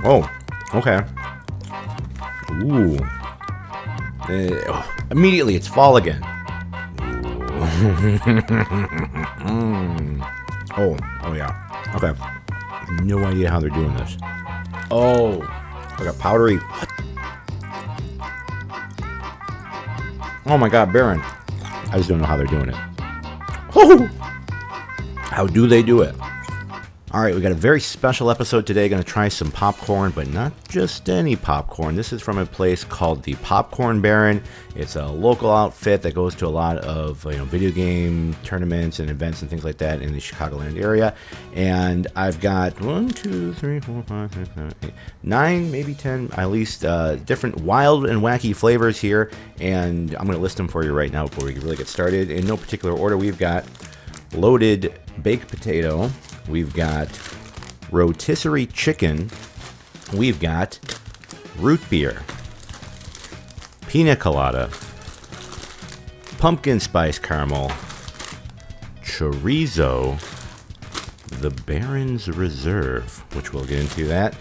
Oh, okay. Ooh. Immediately, it's fall again. Oh, oh yeah. Okay. No idea how they're doing this. Oh, like a powdery. Oh my God, Baron. I just don't know how they're doing it. Oh, how do they do it? All right, we got a very special episode today. Going to try some popcorn, but not just any popcorn. This is from a place called the Popcorn Baron. It's a local outfit that goes to a lot of video game tournaments and events and things like that in the Chicagoland area. And I've got 1, 2, 3, 4, 5, 6, 7, 8, 9, maybe 10, at least different wild and wacky flavors here. And I'm going to list them for you right now before we really get started. In no particular order, we've got loaded baked potato. We've got rotisserie chicken. We've got root beer, Pina Colada, pumpkin spice caramel, chorizo, the Baron's Reserve, which we'll get into that,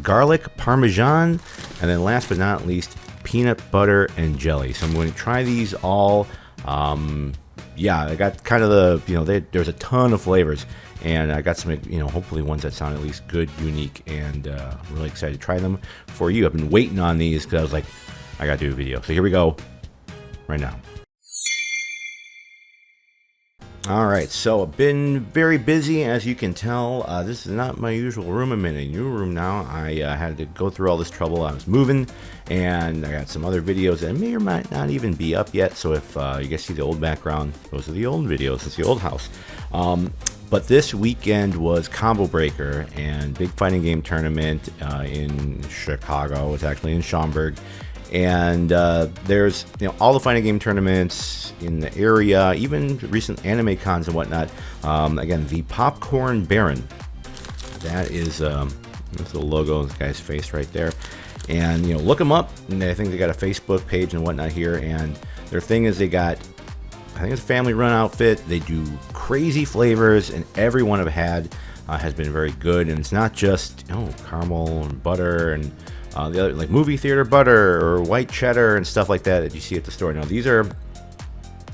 garlic Parmesan, and then last but not least, peanut butter and jelly. So I'm going to try these all. Yeah, I got kind of the, there's a ton of flavors, and I got some, hopefully ones that sound at least good, unique, and I'm really excited to try them for you. I've been waiting on these because I was like, I got to do a video. So here we go right now. All right, so I've been very busy, as you can tell. This is not my usual room. I'm in a new room now. I had to go through all this trouble. I was moving, and I got some other videos that may or might not even be up yet. So if you guys see the old background, those are the old videos. It's the old house. But this weekend was Combo Breaker and Big Fighting Game Tournament in Chicago. It's actually in Schaumburg. And there's all the fighting game tournaments in the area, even recent anime cons and whatnot. Again, the Popcorn Baron. That is that's the logo of this guy's face right there. And look them up. And I think they got a Facebook page and whatnot here. And their thing is they got, I think it's a family-run outfit. They do crazy flavors, and every one I've had has been very good. And it's not just caramel and butter and the other, like movie theater butter or white cheddar and stuff like that you see at the store. Now these are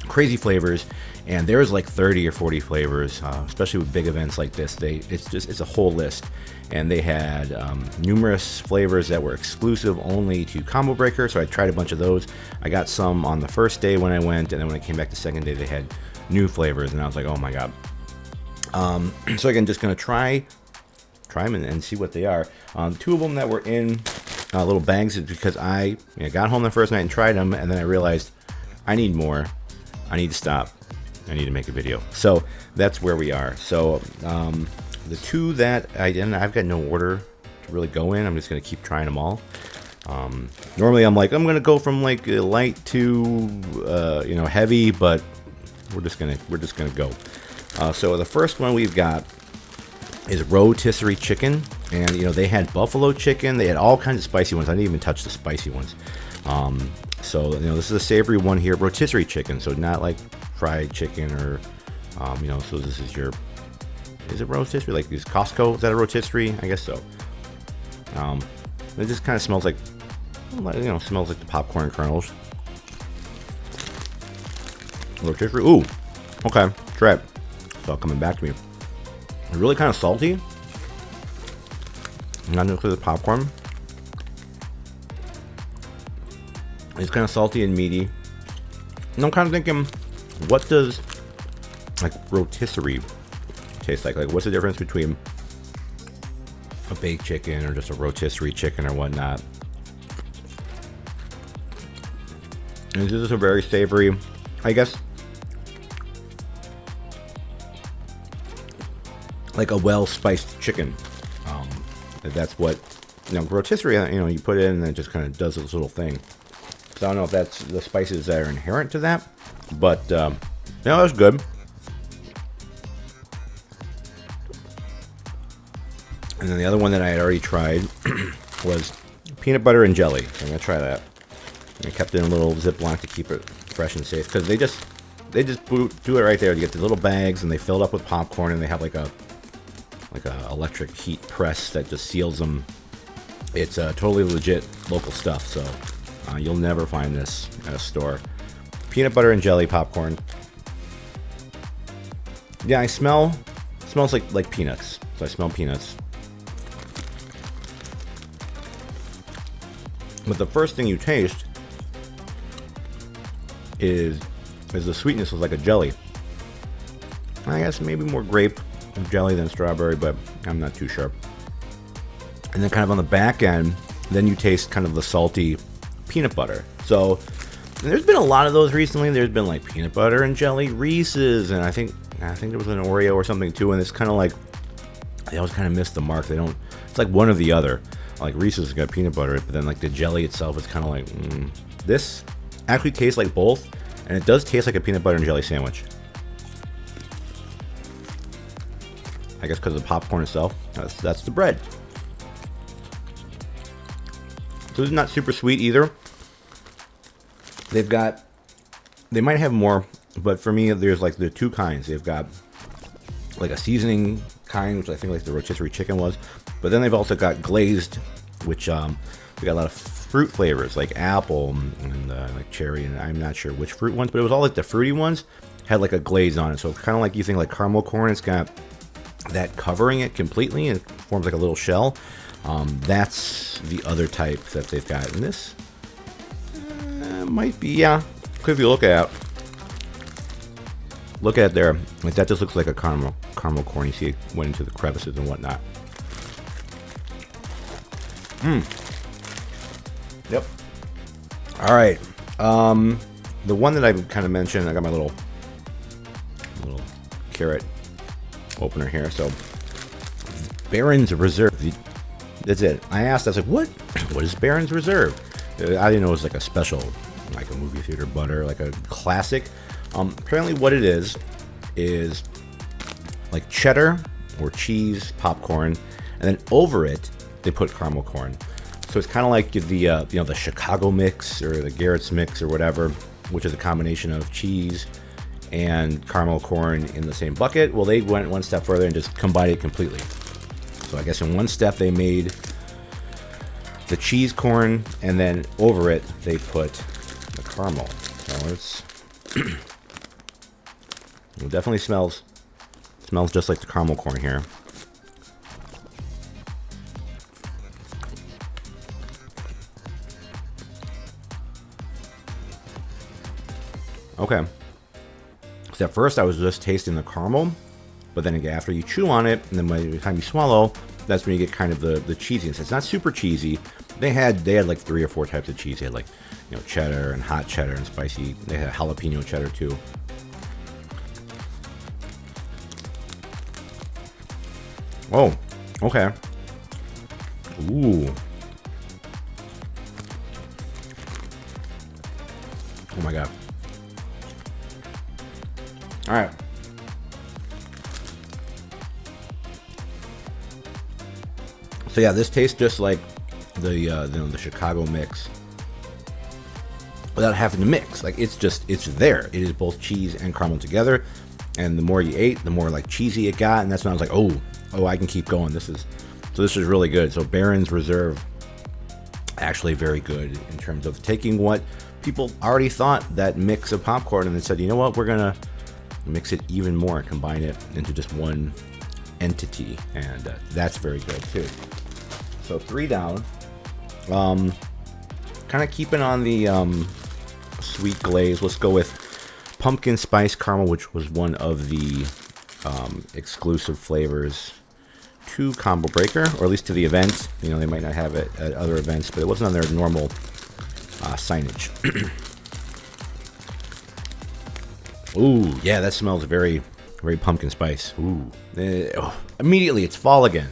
crazy flavors, and there's like 30 or 40 flavors, especially with big events like this. It's a whole list, and they had numerous flavors that were exclusive only to Combo Breaker. So I tried a bunch of those. I got some on the first day when I went, and then when I came back the second day, they had new flavors, and I was like, oh my god. So again, just gonna try them and see what they are. Two of them that were in little bags is because I got home the first night and tried them, and then I realized I need more. I need to stop. I need to make a video. So that's where we are. So the two that I've got no order to really go in. I'm just gonna keep trying them all. Normally I'm gonna go from like light to heavy, but we're just gonna go. So the first one we've got is rotisserie chicken, and they had buffalo chicken. They had all kinds of spicy ones. I didn't even touch the spicy ones. So this is a savory one here, rotisserie chicken. So not like fried chicken or so this is it rotisserie? Like is Costco? Is that a rotisserie? I guess so. It just kind of smells like smells like the popcorn kernels. Rotisserie. Ooh, okay, try it. It's all coming back to me. It's really kind of salty. Not just because of popcorn. It's kind of salty and meaty. And I'm kind of thinking, what does like rotisserie taste like? Like, what's the difference between a baked chicken or just a rotisserie chicken or whatnot? And this is a very savory, I guess, like a well-spiced chicken. That's what rotisserie. You put it in and it just kind of does this little thing. So I don't know if that's the spices that are inherent to that, but it was good. And then the other one that I had already tried was peanut butter and jelly. So I'm gonna try that. I kept it in a little Ziploc to keep it fresh and safe, because they just do it right there. You get the little bags and they fill it up with popcorn, and they have like a like a electric heat press that just seals them. It's totally legit local stuff, so you'll never find this at a store. Peanut butter and jelly popcorn. Yeah, smells like peanuts. So I smell peanuts. But the first thing you taste is the sweetness of like a jelly. I guess maybe more grape jelly than strawberry, but I'm not too sure. And then kind of on the back end, then you taste kind of the salty peanut butter. So there's been a lot of those recently. There's been like peanut butter and jelly Reese's, and I think there was an Oreo or something too. And it's kind of like they always kind of miss the mark. They don't. It's like one or the other. Like Reese's got peanut butter, but then like the jelly itself is kind of like this actually tastes like both, and it does taste like a peanut butter and jelly sandwich. I guess because of the popcorn itself. That's the bread. So it's not super sweet either. They might have more, but for me, there's like the two kinds. They've got like a seasoning kind, which I think like the rotisserie chicken was, but then they've also got glazed, which they got a lot of fruit flavors like apple and like cherry, and I'm not sure which fruit ones, but it was all like the fruity ones had like a glaze on it. So kind of like you think like caramel corn, it's got that covering it completely and it forms like a little shell. That's the other type that they've got. And this might be, yeah, if you look at it there, like that just looks like a caramel corn. You see it went into the crevices and whatnot. Yep. All right. The one that I kind of mentioned, I got my little carrot opener here. So Baron's Reserve. That's it. I asked, I was like, what is Baron's Reserve? I didn't know it was like a special, like a movie theater butter, like a classic. Apparently what it is like cheddar or cheese popcorn, and then over it they put caramel corn. So it's kind of like the the Chicago mix or the Garrett's mix or whatever, which is a combination of cheese and caramel corn in the same bucket. Well, they went one step further and just combined it completely. So I guess in one step they made the cheese corn, and then over it they put the caramel. So it's it definitely smells just like the caramel corn here. Okay. So at first I was just tasting the caramel, but then again, after you chew on it, and then by the time you swallow, that's when you get kind of the cheesiness. It's not super cheesy. They had like 3 or 4 types of cheese. They had like cheddar and hot cheddar and spicy. They had jalapeno cheddar too. Oh, okay. Ooh. Oh my god. All right. So yeah, this tastes just like the Chicago mix without having to mix. Like it's there. It is both cheese and caramel together. And the more you ate, the more like cheesy it got, and that's when I was like, oh, I can keep going. This is really good. So Baron's Reserve, actually very good in terms of taking what people already thought, that mix of popcorn, and they said, you know what, we're gonna mix it even more and combine it into just one entity, and that's very good too. So 3 down. Kind of keeping on the sweet glaze. Let's go with pumpkin spice caramel, which was one of the exclusive flavors to Combo Breaker, or at least to the event. They might not have it at other events, but it wasn't on their normal signage. Ooh, yeah, that smells very, very pumpkin spice. Ooh, immediately it's fall again.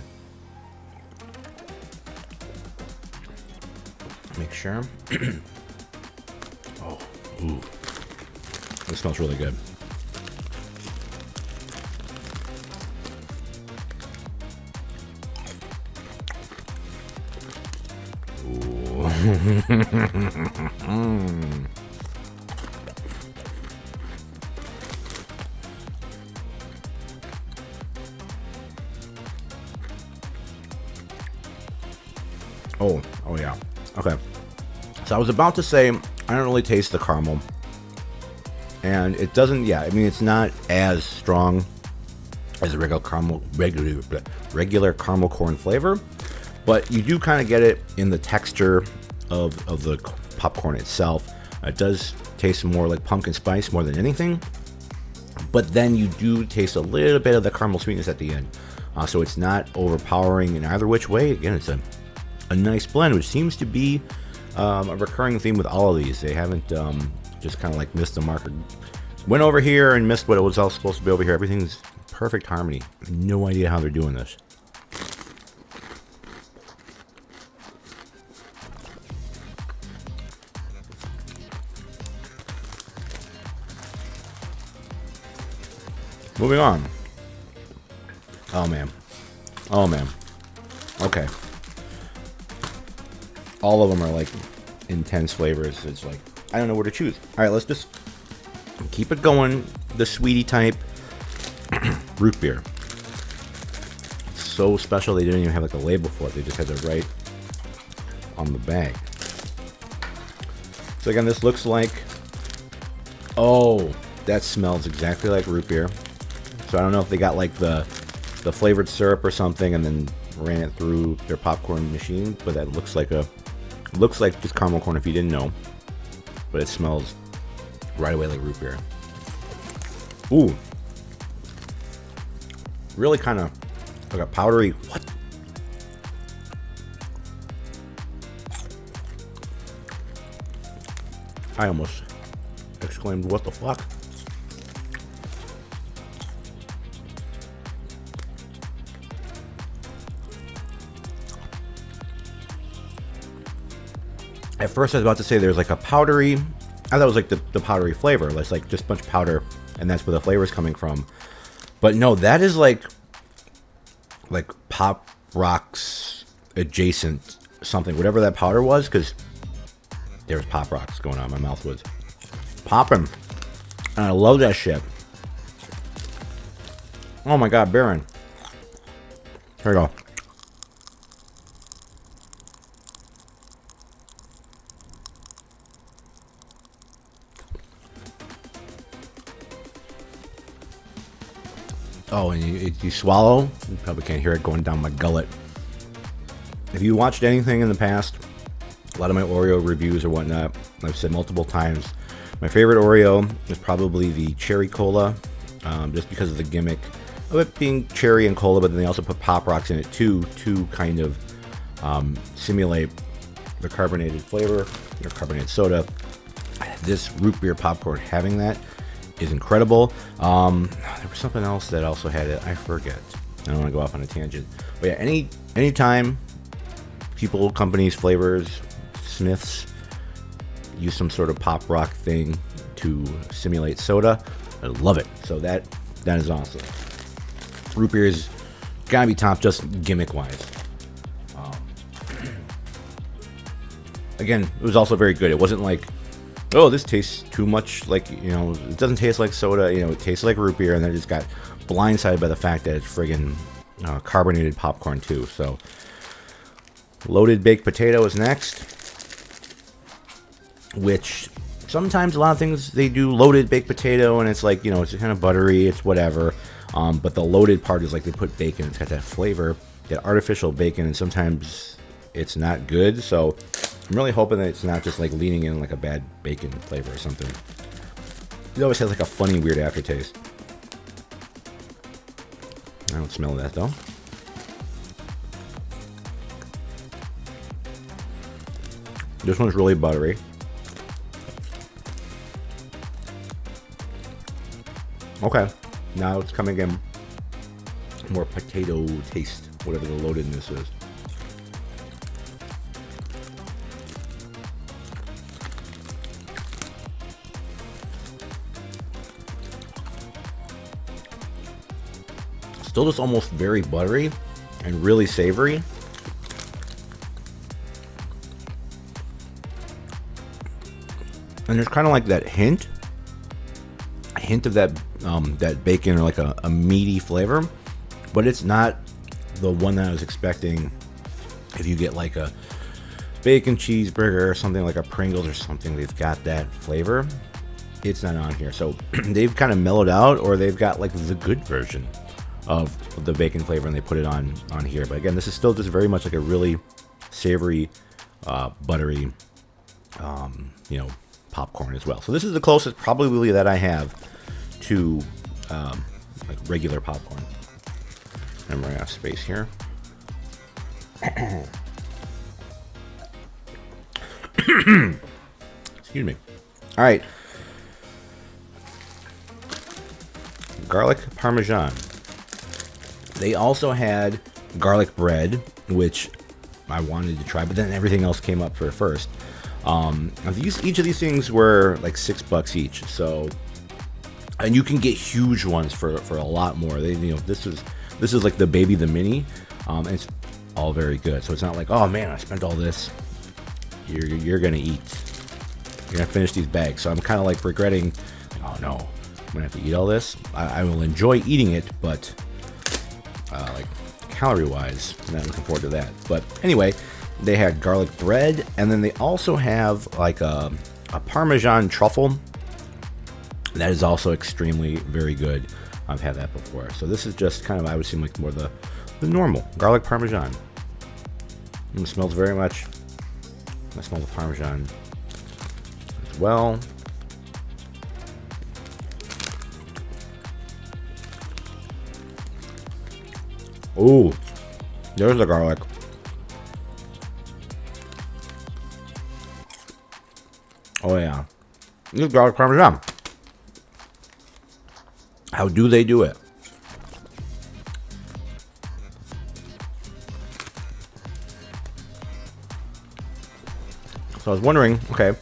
Make sure. Oh, ooh, this smells really good. Oh yeah. Okay. So I was about to say, I don't really taste the caramel. And it doesn't, yeah, I mean, it's not as strong as a regular caramel corn flavor, but you do kind of get it in the texture of the popcorn itself. It does taste more like pumpkin spice more than anything, but then you do taste a little bit of the caramel sweetness at the end. So it's not overpowering in either which way. Again, it's a nice blend, which seems to be a recurring theme with all of these. They haven't just kind of like missed the mark, or went over here and missed what it was all supposed to be over here. Everything's perfect harmony. No idea how they're doing this. Moving on. Oh man. Oh man. Okay. All of them are like intense flavors. It's like, I don't know where to choose. All right, let's just keep it going. The sweetie type root beer. It's so special they didn't even have like a label for it. They just had it right on the bag. So again, this looks like, oh, that smells exactly like root beer. So I don't know if they got like the flavored syrup or something and then ran it through their popcorn machine, but that looks like just caramel corn if you didn't know. But it smells right away like root beer. Ooh. Really kind of like a powdery, what? I almost exclaimed, what the fuck? At first I was about to say there's like a powdery, I thought it was like the powdery flavor. It's like just a bunch of powder and that's where the flavor is coming from. But no, that is like Pop Rocks adjacent something, whatever that powder was, because there was Pop Rocks going on. My mouth was popping. And I love that shit. Oh my god, Baron. Here we go. Oh, and you swallow. You probably can't hear it going down my gullet. If you watched anything in the past, a lot of my Oreo reviews or whatnot, I've said multiple times, my favorite Oreo is probably the cherry cola, just because of the gimmick of it being cherry and cola, but then they also put Pop Rocks in it too, to kind of simulate the carbonated flavor, or carbonated soda. This root beer popcorn having that is incredible. There was something else that also had it. I forget. I don't want to go off on a tangent. But yeah, anytime people, companies, flavors, Smiths use some sort of pop rock thing to simulate soda, I love it. So that is awesome. Root beer is gotta be top, just gimmick wise. Again, it was also very good. It wasn't like, oh, this tastes too much like, it doesn't taste like soda, it tastes like root beer, and then it just got blindsided by the fact that it's friggin' carbonated popcorn too. So, loaded baked potato is next, which sometimes a lot of things they do loaded baked potato, and it's like, it's kind of buttery, it's whatever. But the loaded part is like they put bacon, it's got that flavor, that artificial bacon, and sometimes it's not good. So I'm really hoping that it's not just like leaning in like a bad bacon flavor or something. It always has like a funny, weird aftertaste. I don't smell that though. This one's really buttery. Okay, now it's coming in more potato taste, whatever the loadedness is. Still just almost very buttery and really savory. And there's kind of like that hint of that bacon, or like a meaty flavor, but it's not the one that I was expecting. If you get like a bacon cheeseburger or something like a Pringles or something, they've got that flavor. It's not on here. So they've kind of mellowed out, or they've got like the good version of the bacon flavor and they put it on here. But again, this is still just very much like a really savory, buttery, you know, popcorn as well. So this is the closest probably that I have to like regular popcorn. I'm running out of space here. Excuse me. All right. Garlic Parmesan. They also had garlic bread, which I wanted to try, but then everything else came up for first. Each of these things were like $6 each. So, and you can get huge ones for a lot more. They, you know, this is like the baby, the mini, and it's all very good. So it's not like, oh man, I spent all this. You're gonna eat. You're gonna finish these bags. So I'm kind of like regretting. Oh no, I'm gonna have to eat all this. I will enjoy eating it, but like calorie-wise, I'm not looking forward to that. But anyway, they had garlic bread, and then they also have like a Parmesan truffle. That is also extremely very good. I've had that before. So this is just kind of, I would seem like more the normal garlic Parmesan. And it smells very much. I smell the Parmesan as well. Ooh, there's the garlic. Oh yeah, this is garlic Parmesan. How do they do it? So I was wondering, okay,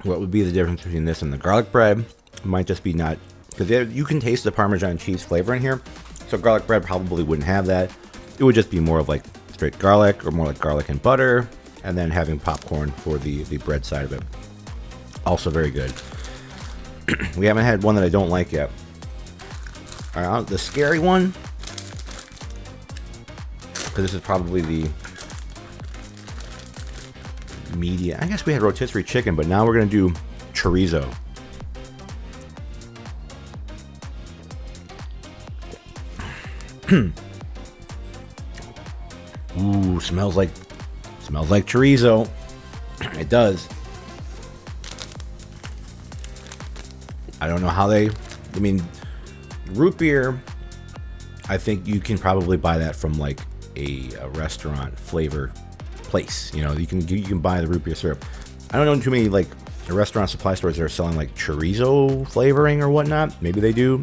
what would be the difference between this and the garlic bread? It might just be not, because you can taste the Parmesan cheese flavor in here. So garlic bread probably wouldn't have that. It would just be more of like straight garlic, or more like garlic and butter, and then having popcorn for the bread side of it. Also very good. We haven't had one that I don't like yet. All right, the scary one, because this is probably the media. I guess we had rotisserie chicken, but now we're gonna do chorizo. Ooh, smells like chorizo. It does. I don't know how they, I mean, root beer, I think you can probably buy that from like a restaurant flavor place. You know, you can buy the root beer syrup. I don't know too many like restaurant supply stores that are selling like chorizo flavoring or whatnot. Maybe they do,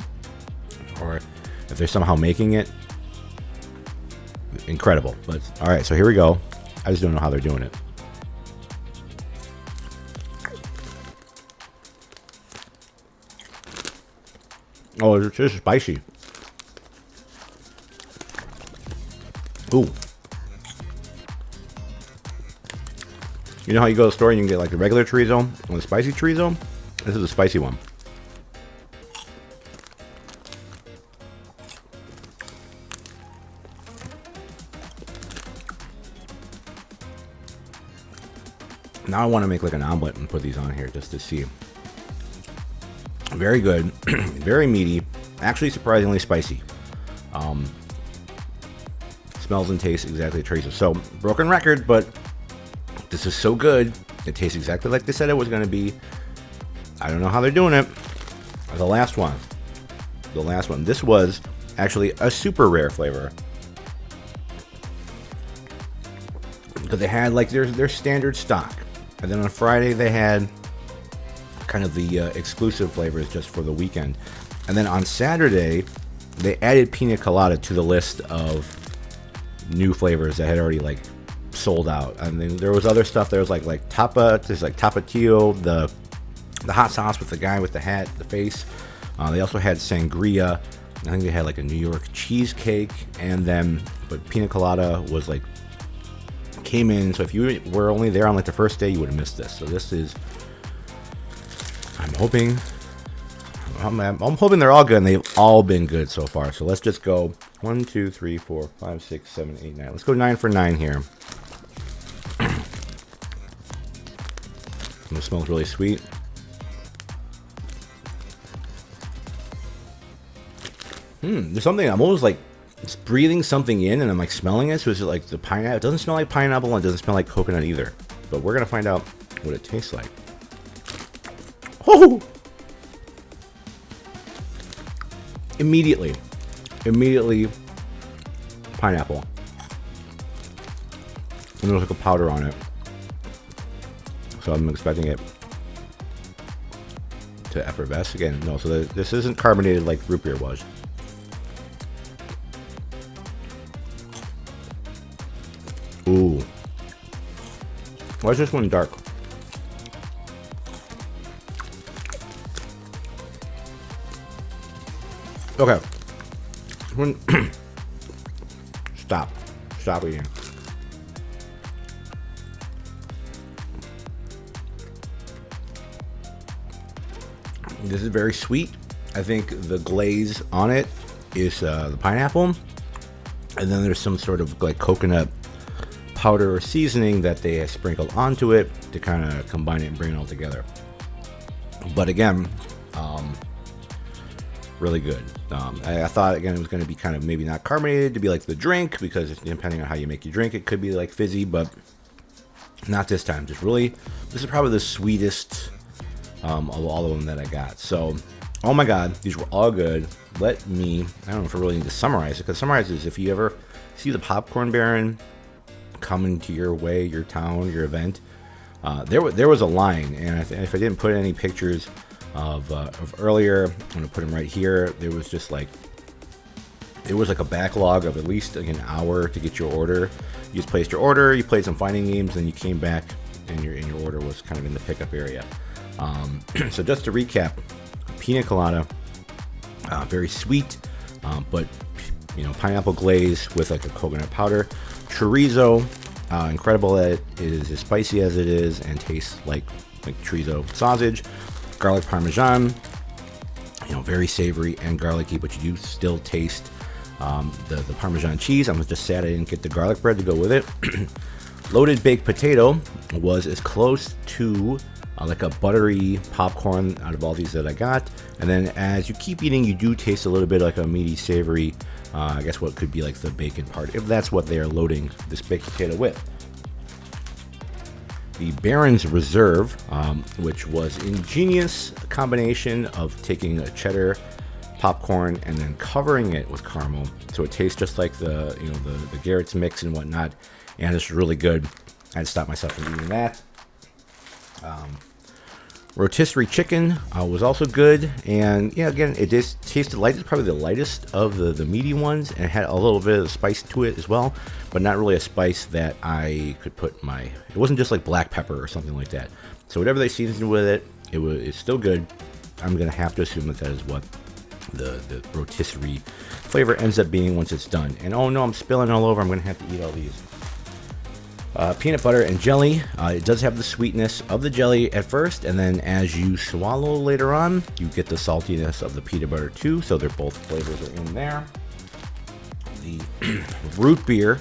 or if they're somehow making it. Incredible. But all right, so here we go. I just don't know how they're doing it. Oh, it's just spicy. Ooh. You know how you go to the store and you can get like the regular chorizo and the spicy chorizo? This is a spicy one. Now I want to make like an omelet and put these on here just to see. Very good. Very meaty. Actually surprisingly spicy. Smells and tastes exactly like chorizo. So, broken record, but this is so good. It tastes exactly like they said it was going to be. I don't know how they're doing it. The last one. This was actually a super rare flavor. Because they had like their standard stock. And then on Friday they had kind of the exclusive flavors just for the weekend. And then on Saturday they added Pina Colada to the list of new flavors that had already like sold out. And then there was other stuff. There was like there's like Tapatio, the hot sauce with the guy with the hat, the face. They also had sangria. I think they had like a New York cheesecake, and then but Pina Colada was like came in. So if you were only there on like the first day, you would have missed this. So this is, I'm hoping they're all good, and they've all been good so far. So let's just go 1, 2, 3, 4, 5, 6, 7, 8, 9. Let's go 9 for 9 here. It smells really sweet. There's something, I'm almost like just breathing something in and I'm like smelling it. So it's like the pineapple. It doesn't smell like pineapple and it doesn't smell like coconut either. But we're going to find out what it tastes like. Oh! Immediately pineapple. And there's like a powder on it. So I'm expecting it to effervesce again. No, so this isn't carbonated like root beer was. Ooh. Why is this one dark? Okay. Stop eating. This is very sweet. I think the glaze on it is the pineapple, and then there's some sort of like coconut powder or seasoning that they sprinkled onto it to kind of combine it and bring it all together. But again, really good. I thought again it was going to be kind of maybe not carbonated to be like the drink, because depending on how you make your drink, it could be like fizzy, but not this time. Just really, this is probably the sweetest of all of them that I got. So, oh my God, these were all good. I don't know if I really need to summarize it, because summarize is if you ever see the popcorn baron coming to your way, your town, your event, there was a line, and if I didn't put any pictures of earlier, I'm gonna put them right here. There was like a backlog of at least like an hour to get your order. You just placed your order, you played some fighting games, and you came back, and your order was kind of in the pickup area. So just to recap, Pina Colada, very sweet, but pineapple glaze with like a coconut powder. Chorizo, incredible that it is as spicy as it is and tastes like chorizo sausage. Garlic Parmesan, very savory and garlicky, but you do still taste the Parmesan cheese. I'm just sad I didn't get the garlic bread to go with it. Loaded baked potato was as close to like a buttery popcorn out of all these that I got. And then as you keep eating, you do taste a little bit like a meaty, savory, I guess what could be like the bacon part, if that's what they are loading this baked potato with. The Baron's Reserve, which was ingenious combination of taking a cheddar popcorn and then covering it with caramel, so it tastes just like the Garrett's mix and whatnot, and it's really good. I had to stop myself from eating that. Rotisserie chicken was also good, and again, it just tasted light. It's probably the lightest of the meaty ones, and it had a little bit of spice to it as well, but not really a spice that I could put it wasn't just like black pepper or something like that. So whatever they seasoned with it, it's still good. I'm gonna have to assume that is what the rotisserie flavor ends up being once it's done. And oh no, I'm spilling all over. I'm gonna have to eat all these. Peanut butter and jelly. It does have the sweetness of the jelly at first, and then as you swallow later on, you get the saltiness of the peanut butter too, so they're both flavors are in there. The root beer,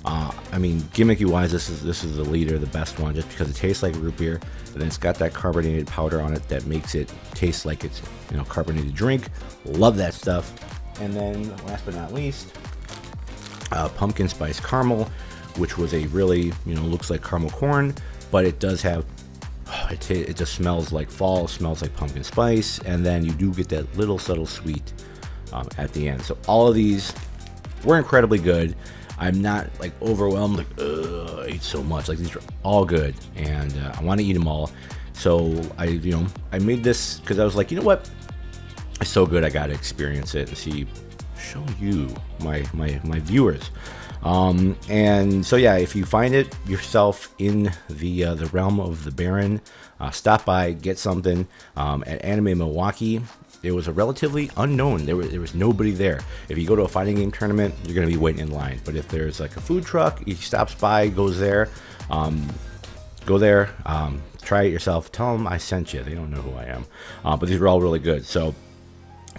gimmicky wise, this is the leader, the best one, just because it tastes like root beer, and then it's got that carbonated powder on it that makes it taste like it's carbonated drink. Love that stuff. And then last but not least, pumpkin spice caramel, which was a really, looks like caramel corn, but it does have, it just smells like fall, smells like pumpkin spice, and then you do get that little subtle sweet at the end. So all of these were incredibly good. I'm not like overwhelmed, like, I ate so much. Like, these are all good, and I want to eat them all. So I made this because I was like, you know what? It's so good, I got to experience it and show you, my viewers. And so yeah, if you find it yourself in the realm of the Baron, stop by, get something. At Anime Milwaukee, it was a relatively unknown. There was nobody there. If you go to a fighting game tournament, you're gonna be waiting in line. But if there's like a food truck, he stops by, goes there, go there, try it yourself. Tell them I sent you. They don't know who I am. But these were all really good. So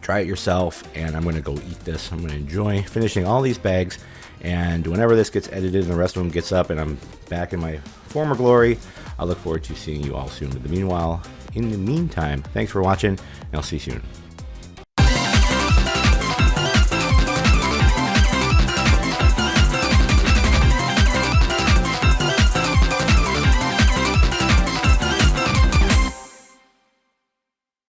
Try it yourself, and I'm going to go eat this. I'm going to enjoy finishing all these bags, and whenever this gets edited and the rest of them gets up and I'm back in my former glory, I look forward to seeing you all soon. But in the meantime, thanks for watching, and I'll see you soon.